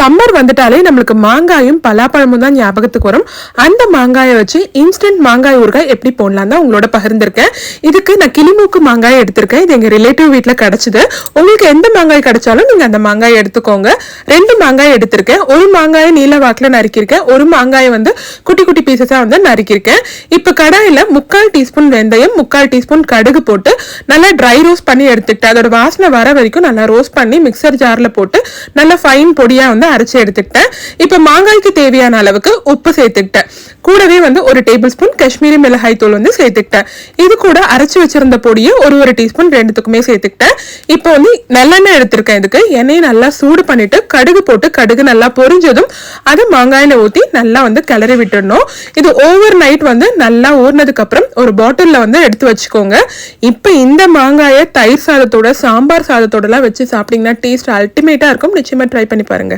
Summer வந்துட்டாலே நம்மளுக்கு மாங்காயும் பலாப்பழமும் தான் ஞாபகத்துக்கு வரும். அந்த மாங்காயை வச்சு இன்ஸ்டன்ட் மாங்காய் ஊறுகாய் எப்படி போடலாம் தான் உங்களோட பகிர்ந்திருக்கேன். இதுக்கு நான் கிளிமூக்கு மாங்காய் எடுத்திருக்கேன். இது எங்க ரிலேட்டிவ் வீட்டில் கிடைச்சது. உங்களுக்கு எந்த மாங்காய் கிடைச்சாலும் நீங்க அந்த மாங்காய் எடுத்துக்கோங்க. 2 மாங்காய் எடுத்திருக்கேன். ஒரு மாங்காயை நீல வாக்கில் நறுக்கியிருக்கேன். ஒரு மாங்காயை வந்து குட்டி குட்டி பீசஸா வந்து நறுக்கியிருக்கேன். இப்ப கடாயில 3/4 டீஸ்பூன் வெந்தயம், 3/4 டீஸ்பூன் கடுகு போட்டு நல்லா ட்ரை ரோஸ்ட் பண்ணி எடுத்துக்கிட்டேன். அதோட வாசனை வர வரைக்கும் நல்லா ரோஸ்ட் பண்ணி மிக்சர் ஜார்ல போட்டு நல்லா ஃபைன் பொடியா வந்து அரைச்சு எடுத்துக்கிட்டேன். இப்ப மாங்காய்க்கு தேவையான அளவுக்கு உப்பு சேர்த்துக்கிட்டேன். கூடவே வந்து 1 டேபிள் ஸ்பூன் காஷ்மீரி மிளகாய் தூள் வந்து சேர்த்துக்கிட்டேன். இது கூட அரைச்சு வச்சிருந்த பொடியை ஒரு டீஸ்பூன் ரெண்டுத்துக்குமே சேர்த்துக்கிட்டேன். இப்போ வந்து நல்லெண்ணெய் எடுத்திருக்கேன். இதுக்கு எண்ணெயை நல்லா சூடு பண்ணிட்டு கடுகு போட்டு கடுகு நல்லா பொரிஞ்சதும் அதை மாங்காயில ஊத்தி நல்லா வந்து கிளறி விட்டுடணும். இது ஓவர் நைட் வந்து நல்லா ஊறினதுக்கு அப்புறம் ஒரு பாட்டில்ல வந்து எடுத்து வச்சுக்கோங்க. இப்ப இந்த மாங்காயை தயிர் சாதத்தோட சாம்பார் சாதத்தோட எல்லாம் வச்சு சாப்பிட்டீங்கன்னா டேஸ்ட் அல்டிமேட்டா இருக்கும். நிச்சயமா ட்ரை பண்ணி பாருங்க.